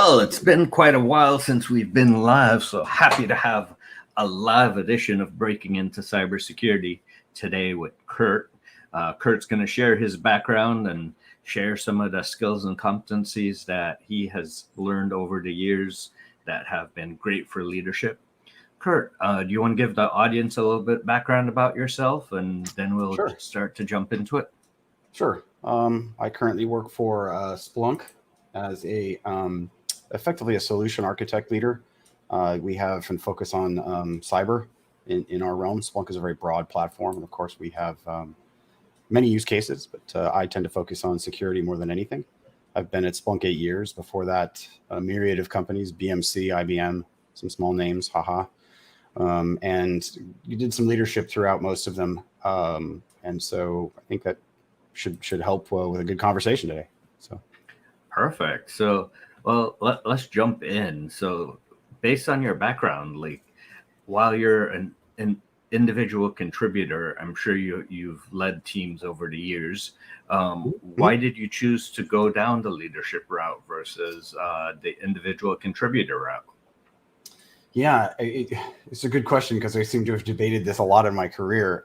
Well, it's been quite a while since we've been live, so happy to have a live edition of Breaking Into Cybersecurity today with Kurt. Kurt's going to share his background and share some of the skills and competencies that he has learned over the years that have been great for leadership. Kurt, do you want to give the audience a little bit background about yourself, and then we'll start to jump into it? Sure. I currently work for Splunk as effectively a solution architect leader. We have and focus on cyber in our realm. Splunk is a very broad platform, and of course we have many use cases, but I tend to focus on security more than anything. I've been at Splunk 8 years. Before that, a myriad of companies, BMC, IBM, some small names, haha. And you did some leadership throughout most of them. And so I think that should help with a good conversation today. So perfect. So, well, let's jump in. So based on your background, like while you're an individual contributor, I'm sure you've led teams over the years. Why did you choose to go down the leadership route versus the individual contributor route? Yeah, it's a good question because I seem to have debated this a lot in my career.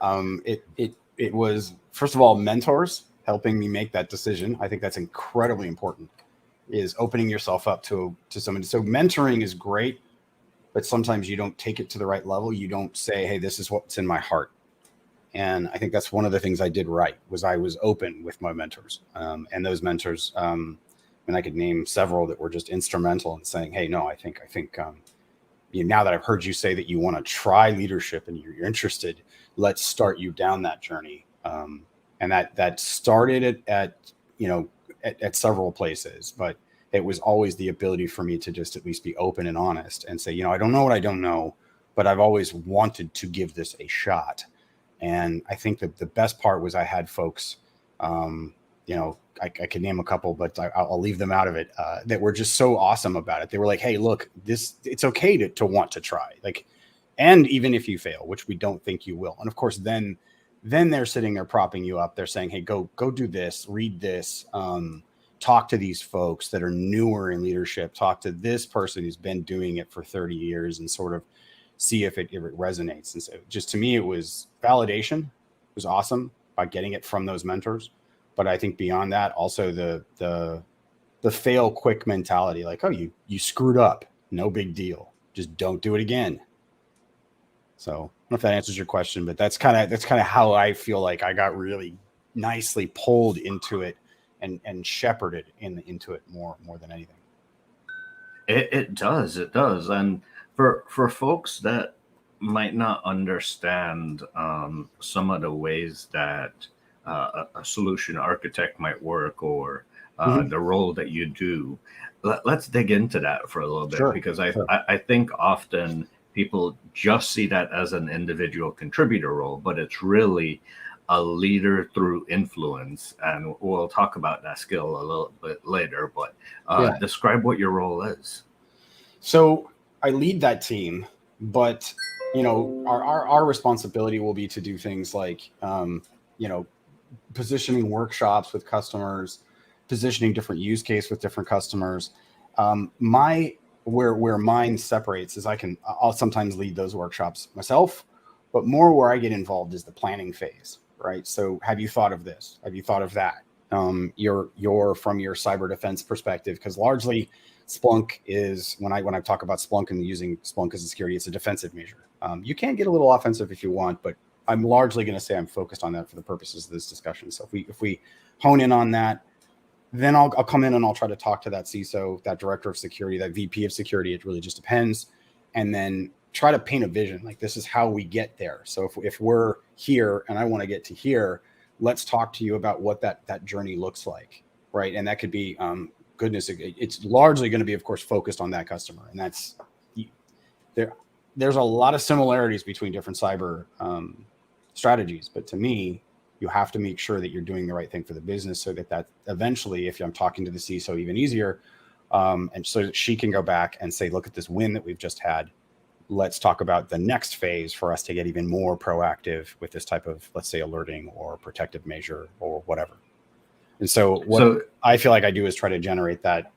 It was, first of all, mentors helping me make that decision. I think that's incredibly important, is opening yourself up to somebody. So mentoring is great, but sometimes you don't take it to the right level. You don't say, hey, this is what's in my heart. And I think that's one of the things I did right, was I was open with my mentors. And those mentors, and I could name several that were just instrumental in saying, hey, no, I think now that I've heard you say that you want to try leadership and you're interested, let's start you down that journey. And that started at several places, but it was always the ability for me to just at least be open and honest and say, I don't know what I don't know, but I've always wanted to give this a shot. And I think that the best part was I had folks, I could name a couple, but I'll leave them out of it, that were just so awesome about it. They were like, hey, look, it's okay to want to try. And even if you fail, which we don't think you will. And of course, then they're sitting there propping you up. They're saying, hey, go do this, read this, talk to these folks that are newer in leadership, talk to this person who's been doing it for 30 years and sort of see if it resonates. And so just to me, it was validation. It was awesome by getting it from those mentors. But I think beyond that, also the fail quick mentality, like, oh, you screwed up, no big deal, just don't do it again. So I don't know if that answers your question, but that's kind of how I feel like I got really nicely pulled into it and shepherded into it more than anything. It does. And for folks that might not understand some of the ways that a solution architect might work, or the role that you do, let's dig into that for a little bit, because I think often people just see that as an individual contributor role, but it's really a leader through influence. And we'll talk about that skill a little bit later, but describe what your role is. So I lead that team, but our responsibility will be to do things like positioning workshops with customers, positioning different use case with different customers. Where mine separates is I'll sometimes lead those workshops myself, but more where I get involved is the planning phase, right? So have you thought of this? Have you thought of that? You're from your cyber defense perspective, because largely Splunk is, when I talk about Splunk and using Splunk as a security, it's a defensive measure. You can get a little offensive if you want, but I'm largely going to say I'm focused on that for the purposes of this discussion. So if we hone in on that, then I'll come in and I'll try to talk to that CISO, that director of security, that VP of security. It really just depends. And then try to paint a vision. Like, this is how we get there. So if we're here and I want to get to here, let's talk to you about what that journey looks like, right? And that could be, it's largely going to be, of course, focused on that customer. And that's, there's a lot of similarities between different cyber strategies. But to me, you have to make sure that you're doing the right thing for the business, so that eventually, if I'm talking to the CISO, even easier, and so that she can go back and say, look at this win that we've just had. Let's talk about the next phase for us to get even more proactive with this type of, let's say, alerting or protective measure or whatever. And so what I feel like I do is try to generate that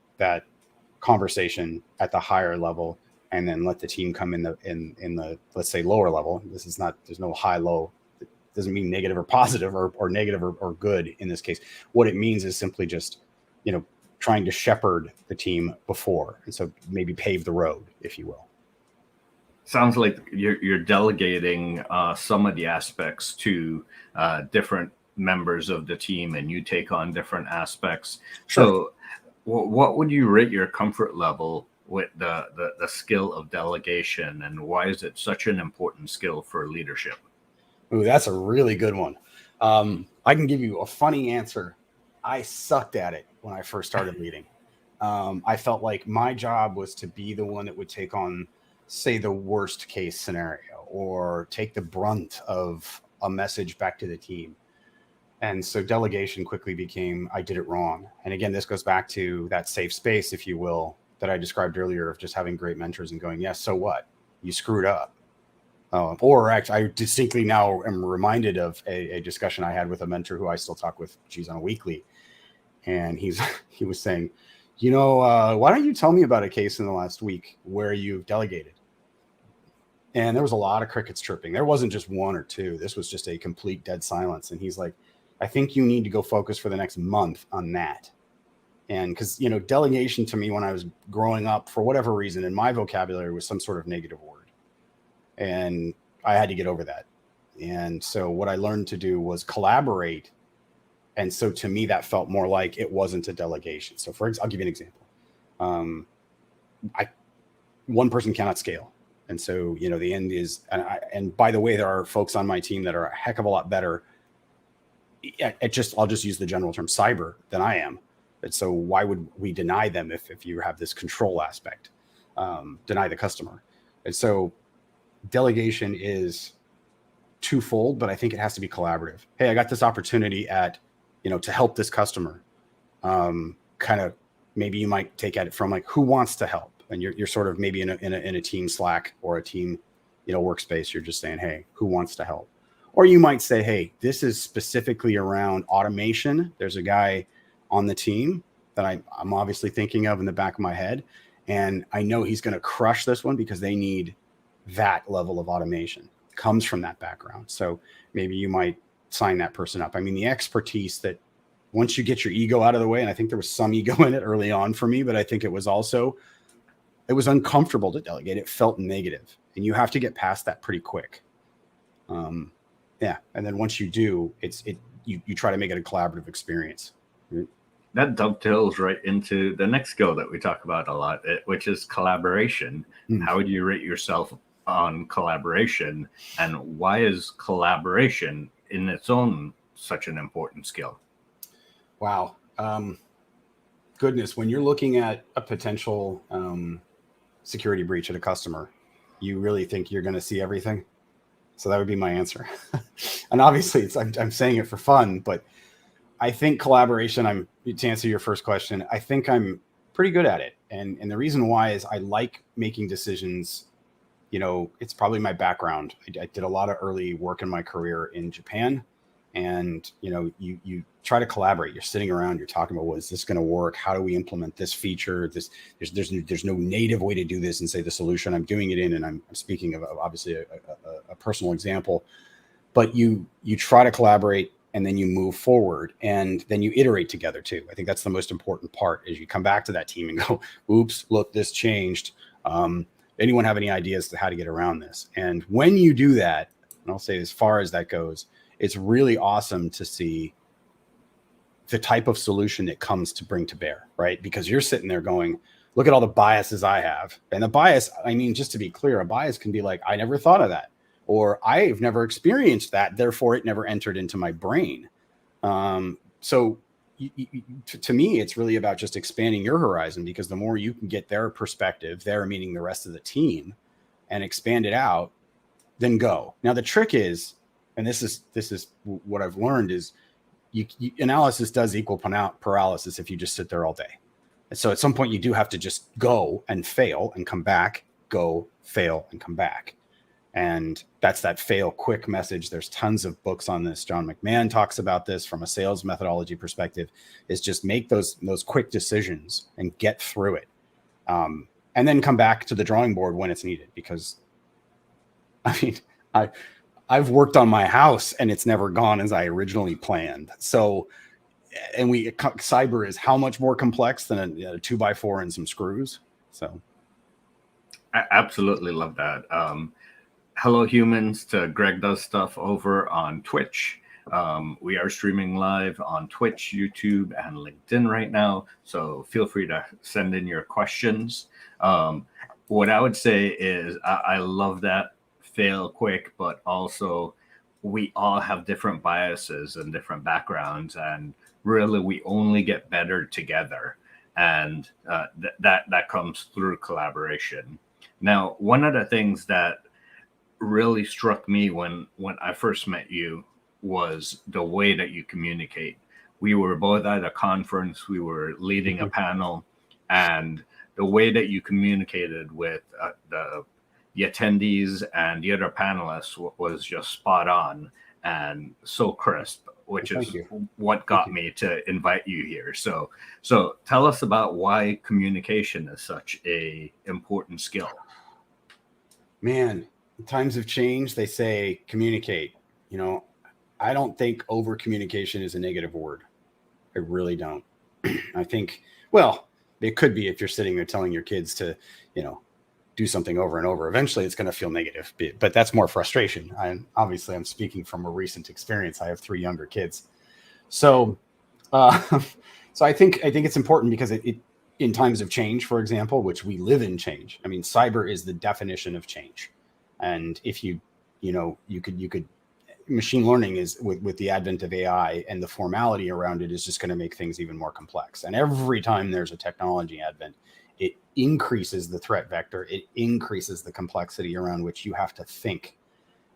conversation at the higher level, and then let the team come in the let's say lower level. This is not, there's no high low. It doesn't mean negative or positive or negative or good in this case. What it means is simply just, trying to shepherd the team before, and so maybe pave the road, if you will. Sounds like you're delegating some of the aspects to different members of the team, and you take on different aspects. Sure. So what would you rate your comfort level with the skill of delegation, and why is it such an important skill for leadership? Ooh, that's a really good one. I can give you a funny answer. I sucked at it when I first started leading. I felt like my job was to be the one that would take on, say, the worst case scenario, or take the brunt of a message back to the team. And so delegation quickly became, I did it wrong. And again, this goes back to that safe space, if you will, that I described earlier, of just having great mentors and going, yes, so what? You screwed up. Or actually, I distinctly now am reminded of a discussion I had with a mentor who I still talk with, on a weekly. And he was saying, why don't you tell me about a case in the last week where you've delegated? And there was a lot of crickets chirping. There wasn't just one or two. This was just a complete dead silence. And he's like, I think you need to go focus for the next month on that. And because, delegation to me when I was growing up, for whatever reason, in my vocabulary was some sort of negative word. And I had to get over that. And so what I learned to do was collaborate. And so to me, that felt more like it wasn't a delegation. So I'll give you an example. One person cannot scale. And so, the end is, and by the way, there are folks on my team that are a heck of a lot better I'll just use the general term cyber than I am. And so why would we deny them if you have this control aspect, deny the customer? And so delegation is twofold, but I think it has to be collaborative. Hey, I got this opportunity to help this customer. Kind of, maybe you might take at it from like, who wants to help? And you're sort of maybe in a team Slack or a team, workspace. You're just saying, hey, who wants to help? Or you might say, hey, this is specifically around automation. There's a guy on the team that I'm obviously thinking of in the back of my head. And I know he's going to crush this one because they need that level of automation. It comes from that background. So maybe you might sign that person up. I mean, the expertise that once you get your ego out of the way, and I think there was some ego in it early on for me, but I think it was uncomfortable to delegate. It felt negative, and you have to get past that pretty quick. And then once you do, you try to make it a collaborative experience. That dovetails right into the next skill that we talk about a lot, which is collaboration. How would you rate yourself on collaboration, and why is collaboration in its own such an important skill? Wow. Goodness, when you're looking at a potential security breach at a customer, you really think you're going to see everything? So that would be my answer. And obviously I'm saying it for fun, but I think collaboration, to answer your first question, I think I'm pretty good at it. And the reason why is I like making decisions. It's probably my background. I did a lot of early work in my career in Japan. And, you try to collaborate. You're sitting around, you're talking about, well, is this going to work? How do we implement this feature? There's no native way to do this and say the solution I'm doing it in. And I'm speaking of obviously a personal example, but you try to collaborate and then you move forward and then you iterate together too. I think that's the most important part is you come back to that team and go, oops, look, this changed. Anyone have any ideas to how to get around this? And when you do that, and I'll say as far as that goes, it's really awesome to see the type of solution it comes to bring to bear, right? Because you're sitting there going, look at all the biases I have. And the bias, I mean, just to be clear, a bias can be like, I never thought of that, or I've never experienced that, therefore it never entered into my brain. So to me, it's really about just expanding your horizon, because the more you can get their perspective, their meaning the rest of the team, and expand it out, then go. Now, the trick is, and this is what I've learned is analysis does equal paralysis if you just sit there all day. And so at some point you do have to just go and fail and come back, go, fail, and come back. And that's that fail quick message. There's tons of books on this. John McMahon talks about this from a sales methodology perspective, is just make those quick decisions and get through it. and then come back to the drawing board when it's needed. Because I mean, I've worked on my house and it's never gone as I originally planned. So, and cyber is how much more complex than a 2x4 and some screws. So I absolutely love that. Hello humans to Greg does stuff over on Twitch. We are streaming live on Twitch, YouTube, and LinkedIn right now. So feel free to send in your questions. What I would say is I love that fail quick, but also we all have different biases and different backgrounds. And really, we only get better together. And that comes through collaboration. Now, one of the things that really struck me when I first met you was the way that you communicate. We were both at a conference, we were leading a panel, and the way that you communicated with the attendees and the other panelists was just spot on and so crisp, which is what got me to invite you here. So tell us about why communication is such a important skill. Man, times have changed. They say communicate. I don't think over communication is a negative word. I really don't. I think, well, it could be if you're sitting there telling your kids to, do something over and over. Eventually it's going to feel negative, but that's more frustration. I'm speaking from a recent experience. I have 3 younger kids. So, so I think it's important because it in times of change, for example, which we live in change. I mean, cyber is the definition of change. And if you could machine learning is with the advent of AI and the formality around it is just going to make things even more complex. And every time there's a technology advent, it increases the threat vector. It increases the complexity around which you have to think.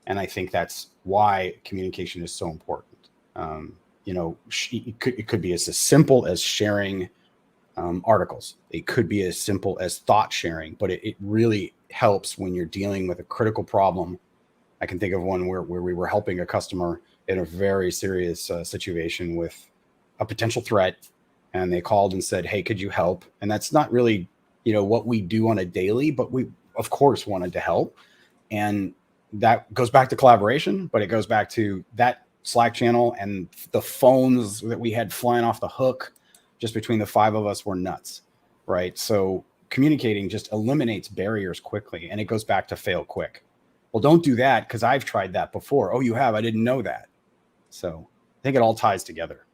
And I think that's why communication is so important. It could be as simple as sharing articles. It could be as simple as thought sharing, but it really helps when you're dealing with a critical problem. I can think of one where we were helping a customer in a very serious situation with a potential threat, and they called and said, "Hey, could you help?" And that's not really, what we do on a daily, but we of course wanted to help. And that goes back to collaboration, but it goes back to that Slack channel and the phones that we had flying off the hook just between the 5 of us were nuts, right? So communicating just eliminates barriers quickly, and it goes back to fail quick. Well, don't do that because I've tried that before. Oh, you have? I didn't know that. So I think it all ties together.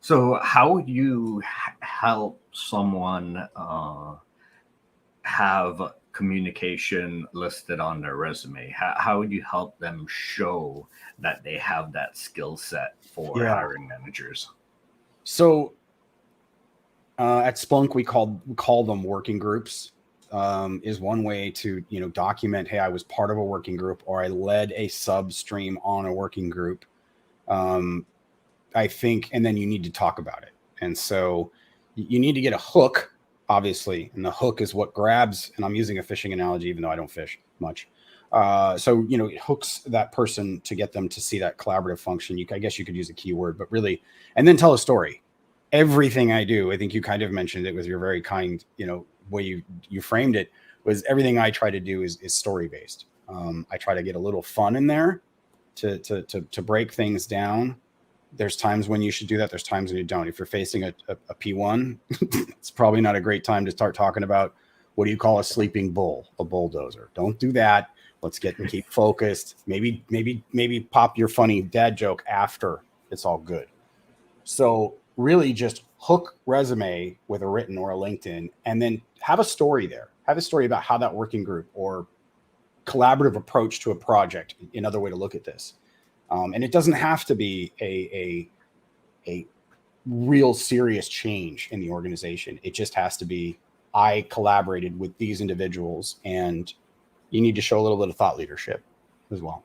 So how would you help someone have communication listed on their resume? How would you help them show that they have that skill set for hiring managers? So at Splunk, we call them working groups. Is one way to document, hey, I was part of a working group, or I led a sub stream on a working group. I think, and then you need to talk about it. And so you need to get a hook, obviously, and the hook is what grabs. And I'm using a fishing analogy, even though I don't fish much. So it hooks that person to get them to see that collaborative function. I guess you could use a keyword, but really, and then tell a story. Everything I do, I think you kind of mentioned it with your very kind, way you framed it, was everything I try to do is story based. I try to get a little fun in there to break things down. There's times when you should do that. There's times when you don't. If you're facing a P1, it's probably not a great time to start talking about what do you call a sleeping bull, a bulldozer. Don't do that. Let's keep focused. Maybe pop your funny dad joke after it's all good. So really just hook resume with a written or a LinkedIn, and then have a story there. Have a story about how that working group or collaborative approach to a project, another way to look at this. And it doesn't have to be a real serious change in the organization. It just has to be, I collaborated with these individuals, and you need to show a little bit of thought leadership as well.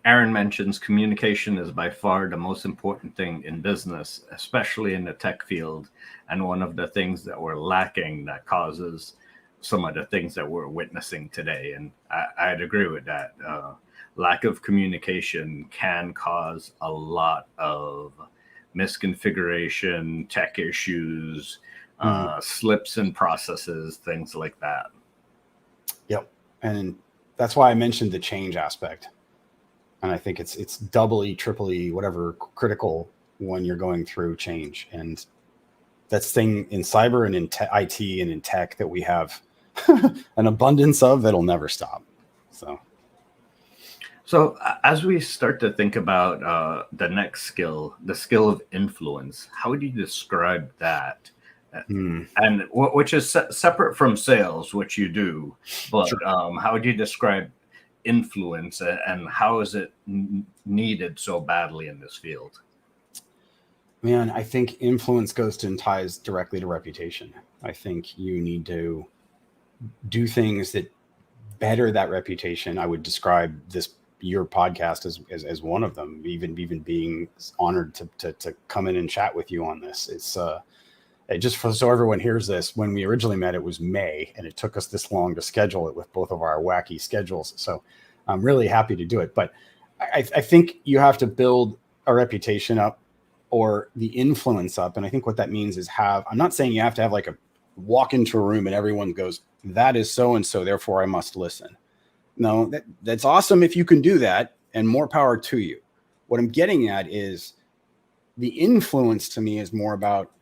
Aaron mentions communication is by far the most important thing in business, especially in the tech field. And one of the things that we're lacking that causes some of the things that we're witnessing today. And I'd agree with that. Lack of communication can cause a lot of misconfiguration, tech issues, slips in processes, things like that. Yep. And that's why I mentioned the change aspect. And I think it's doubly, triply, whatever, critical when you're going through change. And that's thing in cyber and in IT and in tech that we have an abundance of that'll never stop. So as we start to think about the next skill, the skill of influence, how would you describe that? And which is separate from sales, which you do, but Sure. how would you describe influence, and how is it needed so badly in this field? Man, I think influence goes to and ties directly to reputation. I think you need to do things that better that reputation. I would describe your podcast as one of them. Even being honored to come in and chat with you on this. It's just so everyone hears this. When we originally met, it was May, and it took us this long to schedule it with both of our wacky schedules. So I'm really happy to do it. But I think you have to build a reputation up, or the influence up. And I think what that means is I'm not saying you have to have like a walk into a room and everyone goes, that is so-and-so, therefore I must listen. No, that's awesome if you can do that, and more power to you. What I'm getting at is the influence to me is more about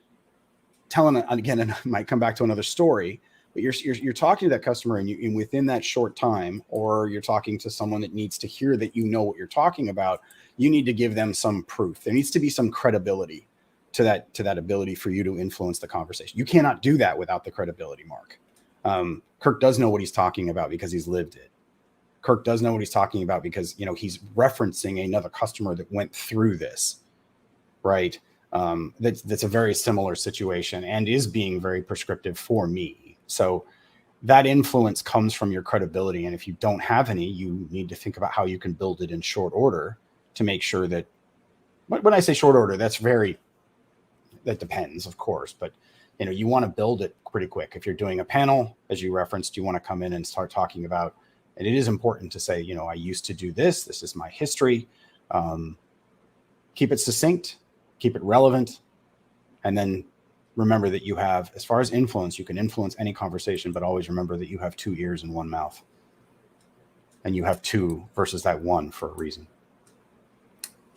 telling, again, and I might come back to another story, but you're talking to that customer and within that short time, or you're talking to someone that needs to hear that you know what you're talking about, you need to give them some proof. There needs to be some credibility to that ability for you to influence the conversation. You cannot do that without the credibility, Mark. Kirk does know what he's talking about because he's lived it. Kirk does know what he's talking about because, he's referencing another customer that went through this, right? That's a very similar situation and is being very prescriptive for me. So that influence comes from your credibility. And if you don't have any, you need to think about how you can build it in short order to make sure that, when I say short order, that depends, of course, but you want to build it pretty quick. If you're doing a panel, as you referenced, you want to come in and start talking about, and it is important to say, I used to do this. This is my history. Keep it succinct, keep it relevant, and then remember that you have, as far as influence, you can influence any conversation, but always remember that you have 2 ears and 1 mouth, and you have 2 versus that 1 for a reason.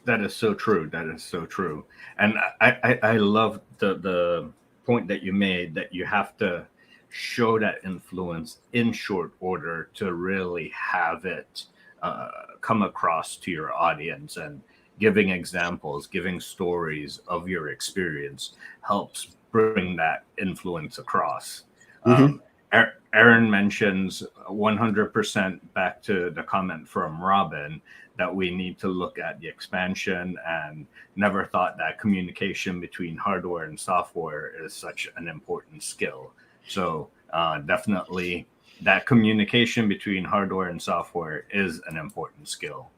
That is so true. That is so true. And I love the point that you made, that you have to show that influence in short order to really have it come across to your audience. And giving examples, giving stories of your experience helps bring that influence across. Aaron mentions 100% back to the comment from Robin that we need to look at the expansion, and never thought that communication between hardware and software is such an important skill. So definitely that communication between hardware and software is an important skill.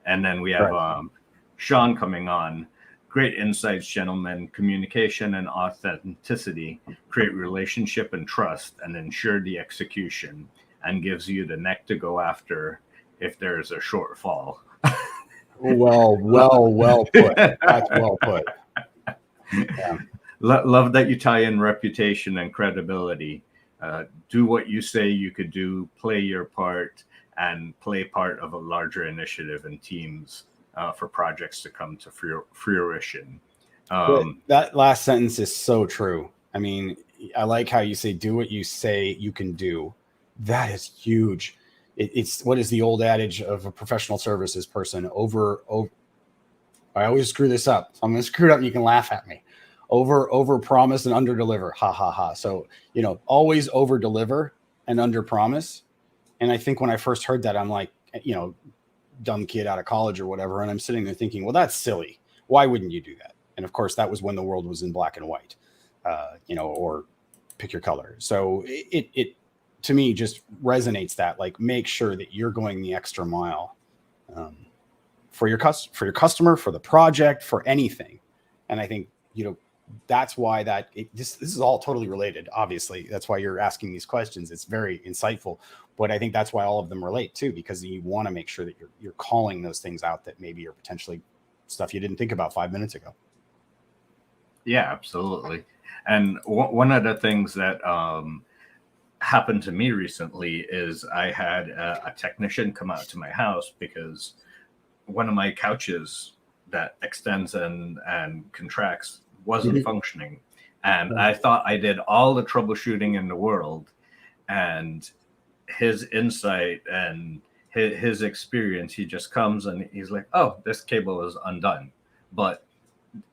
And then we have Sean coming on. Great insights, gentlemen. Communication and authenticity create relationship and trust and ensure the execution, and gives you the neck to go after if there is a shortfall. Well put. That's well put. Yeah. Love that you tie in reputation and credibility. Do what you say you could do, play your part, and play part of a larger initiative and teams for projects to come to fruition. That last sentence is so true. I mean, I like how you say, do what you say you can do. That is huge. It's what is the old adage of a professional services person? I always screw this up. So I'm going to screw it up and you can laugh at me. Over promise and under deliver. Ha ha ha. So, always over deliver and under promise. And I think when I first heard that, I'm like, dumb kid out of college or whatever. And I'm sitting there thinking, well, that's silly. Why wouldn't you do that? And of course, that was when the world was in black and white, or pick your color. So it to me just resonates that, like, make sure that you're going the extra mile for your customer, for the project, for anything. And I think, that's why this is all totally related. Obviously, that's why you're asking these questions. It's very insightful, but I think that's why all of them relate too, because you want to make sure that you're calling those things out that maybe are potentially stuff you didn't think about 5 minutes ago. Yeah, absolutely. And one of the things that happened to me recently is I had a technician come out to my house because one of my couches that extends and contracts wasn't Mhm. functioning. And I thought I did all the troubleshooting in the world. And his insight and his experience, he just comes and he's like, oh, this cable is undone. But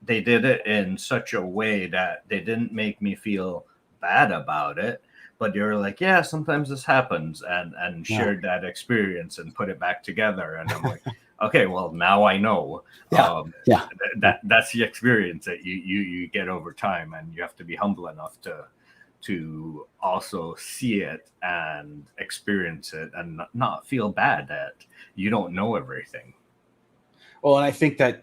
they did it in such a way that they didn't make me feel bad about it, but they were like, yeah, sometimes this happens, and Yeah. shared that experience and put it back together. And I'm like, okay, well, now I know. Yeah. Yeah. That's the experience that you get over time, and you have to be humble enough to also see it and experience it and not feel bad that you don't know everything. Well, and I think that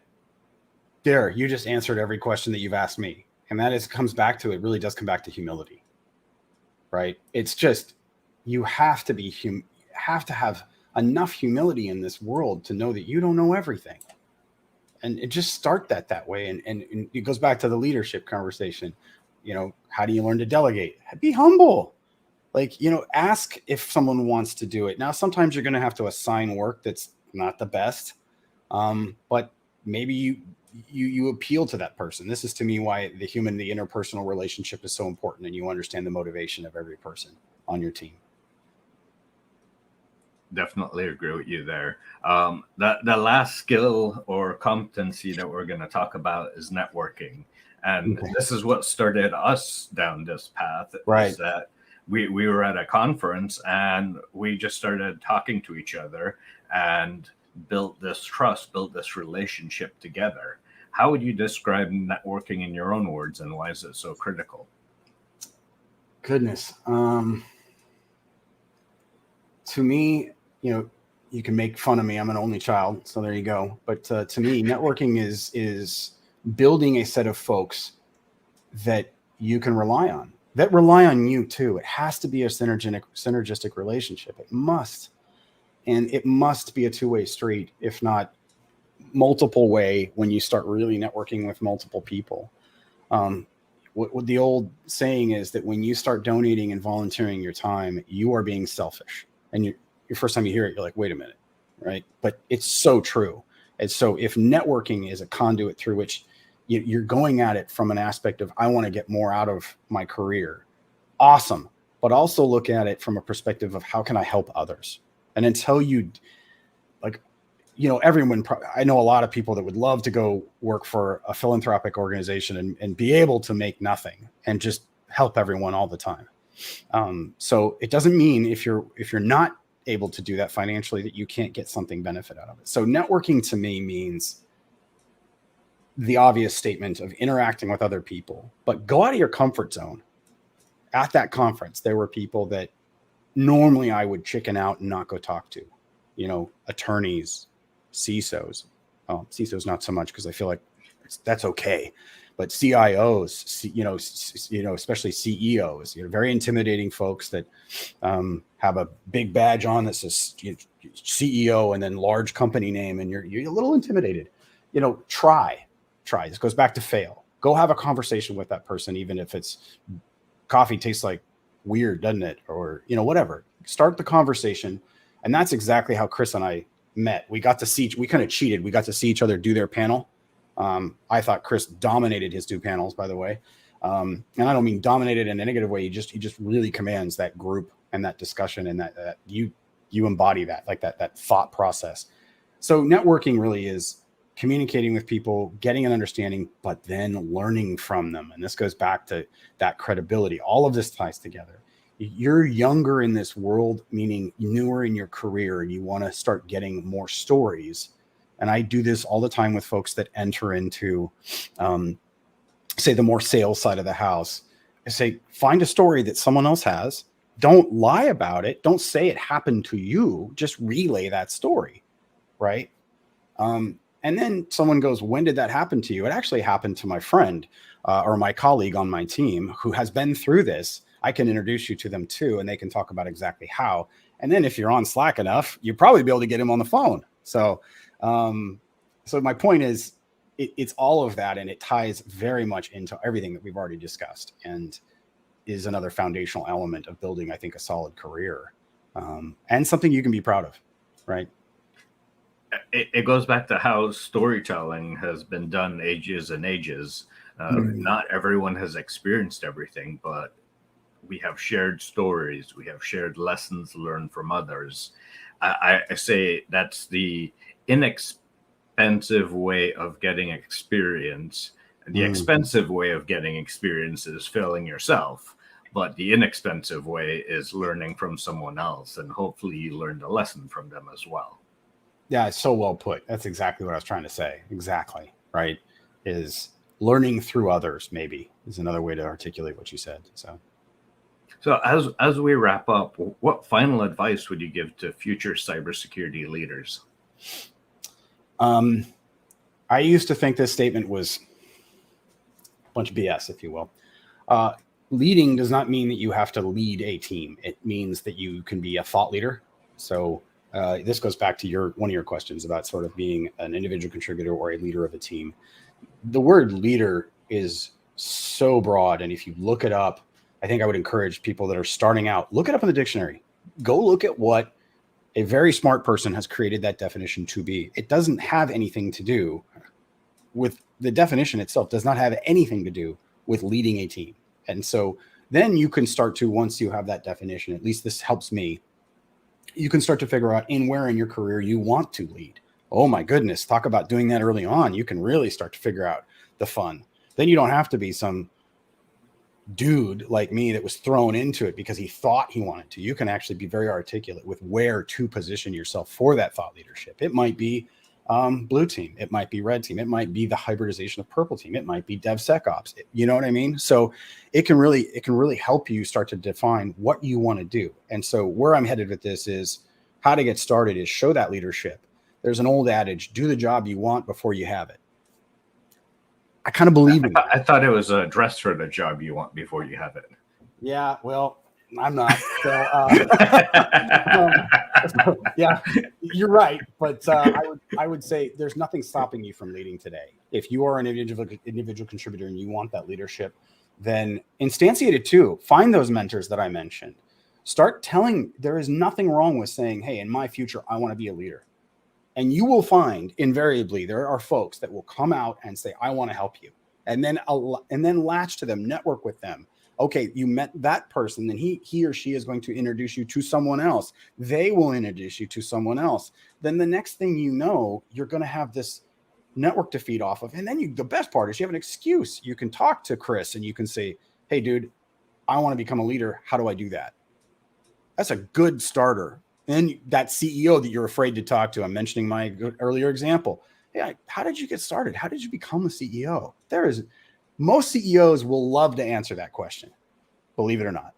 there, you just answered every question that you've asked me. And that is, comes back to, it really does come back to humility, right? It's just, you have to be, have to have enough humility in this world to know that you don't know everything. And it just start that way. And it goes back to the leadership conversation. You know, how do you learn to delegate? Be humble. Like, you know, ask if someone wants to do it. Now, sometimes you're going to have to assign work that's not the best. But maybe you appeal to that person. This is, to me, why the interpersonal relationship is so important, and you understand the motivation of every person on your team. Definitely agree with you there. The last skill or competency that we're going to talk about is networking, and Okay. this is what started us down this path. Right. Is that we were at a conference and we just started talking to each other and built this trust, built this relationship together. How would you describe networking in your own words, and why is it so critical? Goodness. To me, you know, you can make fun of me. I'm an only child, so there you go. But to me, networking is building a set of folks that you can rely on, that rely on you too. It has to be a synergistic relationship. It must. And it must be a two-way street, if not multiple way, when you start really networking with multiple people. What the old saying is that when you start donating and volunteering your time, you are being selfish. And your first time you hear it, you're like, wait a minute, right? But it's so true. And so if networking is a conduit through which you're going at it from an aspect of, I want to get more out of my career, awesome. But also look at it from a perspective of, how can I help others? And until you, like, you know, everyone, I know a lot of people that would love to go work for a philanthropic organization and be able to make nothing and just help everyone all the time. So it doesn't mean if you're not able to do that financially that you can't get something benefit out of it. So networking to me means the obvious statement of interacting with other people, but go out of your comfort zone. At that conference, there were people that normally I would chicken out and not go talk to, you know, attorneys, CISOs. Oh, CISOs not so much, because I feel like that's okay. But CIOs, especially CEOs, very intimidating folks that have a big badge on that says CEO and then large company name, and you're a little intimidated. Try. This goes back to fail. Go have a conversation with that person, even if it's coffee tastes like weird, doesn't it? Or, whatever. Start the conversation. And that's exactly how Chris and I met. We kind of cheated. We got to see each other do their panel. I thought Chris dominated his two panels, by the way. And I don't mean dominated in a negative way. He just really commands that group and that discussion, and that you embody that, like that thought process. So networking really is communicating with people, getting an understanding, but then learning from them. And this goes back to that credibility. All of this ties together. You're younger in this world, meaning newer in your career, and you want to start getting more stories. And I do this all the time with folks that enter into, say, the more sales side of the house. I say, find a story that someone else has. Don't lie about it. Don't say it happened to you. Just relay that story, right? And then someone goes, when did that happen to you? It actually happened to my friend or my colleague on my team who has been through this. I can introduce you to them too, and they can talk about exactly how. And then if you're on Slack enough, you'll probably be able to get him on the phone. So my point is, it's all of that, and it ties very much into everything that we've already discussed, and is another foundational element of building, I think, a solid career, and something you can be proud of, right? It goes back to how storytelling has been done ages and ages. Not everyone has experienced everything, but we have shared stories. We have shared lessons learned from others. I say that's the inexpensive way of getting experience. The expensive way of getting experience is failing yourself. But the inexpensive way is learning from someone else. And hopefully you learned a lesson from them as well. Yeah, it's so well put. That's exactly what I was trying to say. Exactly. Right. Is learning through others, maybe, is another way to articulate what you said. So as we wrap up, what final advice would you give to future cybersecurity leaders? I used to think this statement was a bunch of BS, if you will. Leading does not mean that you have to lead a team. It means that you can be a thought leader. So this goes back to one of your questions about sort of being an individual contributor or a leader of a team. The word leader is so broad, and if you look it up, I think I would encourage people that are starting out, look it up in the dictionary. Go look at what a very smart person has created that definition to be. It doesn't have anything to do with the definition itself, does not have anything to do with leading a team. And so then you can start to, once you have that definition, at least this helps me, you can start to figure out where in your career you want to lead. Oh my goodness, talk about doing that early on. You can really start to figure out the fun. Then you don't have to be some dude like me that was thrown into it because he thought he wanted to. You can actually be very articulate with where to position yourself for that thought leadership. It might be blue team. It might be red team. It might be the hybridization of purple team. It might be DevSecOps. You know what I mean? So it can really help you start to define what you want to do. And so where I'm headed with this is how to get started is show that leadership. There's an old adage, do the job you want before you have it. I kind of believe in that. I thought it was a dress for the job you want before you have it. Yeah, well, I'm not. So, yeah, you're right. But I would say there's nothing stopping you from leading today. If you are an individual contributor and you want that leadership, then instantiate it too. Find those mentors that I mentioned. Start telling, there is nothing wrong with saying, hey, in my future, I want to be a leader. And you will find invariably there are folks that will come out and say, I want to help you. And then latch to them, network with them. Okay, you met that person, then he or she is going to introduce you to someone else. They will introduce you to someone else. Then the next thing you know, you're going to have this network to feed off of. And then the best part is you have an excuse. You can talk to Chris and you can say, hey, dude, I want to become a leader. How do I do that? That's a good starter. And that CEO that you're afraid to talk to, I'm mentioning my earlier example. Hey, how did you get started? How did you become a CEO? Most CEOs will love to answer that question, believe it or not.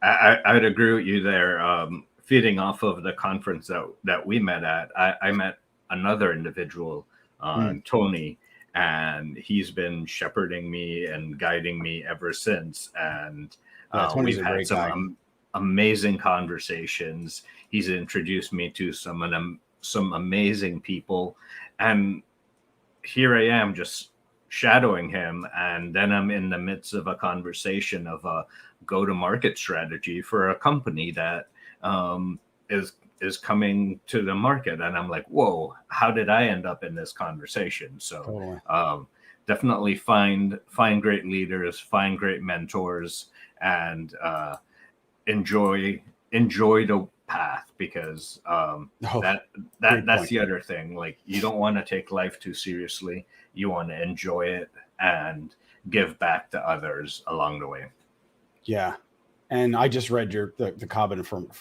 I'd agree with you there. Feeding off of the conference that we met at, I met another individual, Tony, and he's been shepherding me and guiding me ever since. And we've had some amazing conversations. He's introduced me to some amazing people, and here I am just shadowing him, and then I'm in the midst of a conversation of a go-to-market strategy for a company that is coming to the market, and I'm like, whoa, how did I end up in this conversation? So definitely find great leaders, find great mentors, and enjoy the path, because that's the other thing. Like, you don't want to take life too seriously. You want to enjoy it and give back to others along the way. Yeah. And I just read the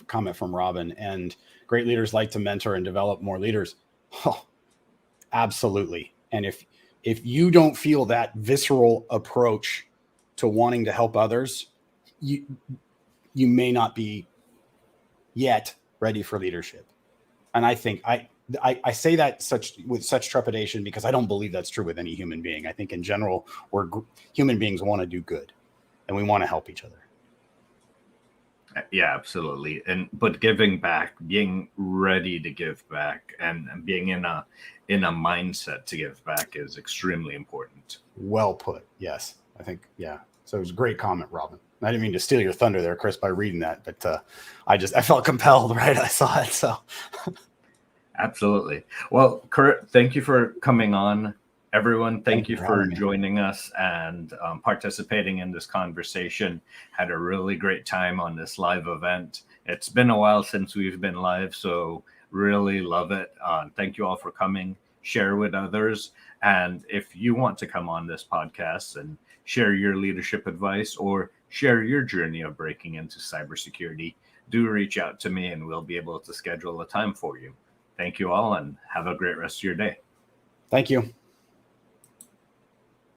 comment from Robin, and great leaders like to mentor and develop more leaders. Oh, absolutely. And if you don't feel that visceral approach to wanting to help others, you may not be yet ready for leadership. And I think I say that with such trepidation because I don't believe that's true with any human being. I think in general, human beings want to do good and we want to help each other. Yeah, absolutely. But giving back, being ready to give back, and being in a mindset to give back is extremely important. Well put. Yes, I think, yeah. So it was a great comment, Robin. I didn't mean to steal your thunder there, Chris, by reading that, but I felt compelled, right? I saw it. So Absolutely. Well, Kurt, thank you for coming on. Everyone, thank thank you you for for having me. joining us and participating in this conversation. Had a really great time on this live event. It's been a while since we've been live, so really love it. Thank you all for coming. Share with others. And if you want to come on this podcast and share your leadership advice or share your journey of breaking into cybersecurity, do reach out to me and we'll be able to schedule a time for you. Thank you all and have a great rest of your day. Thank you.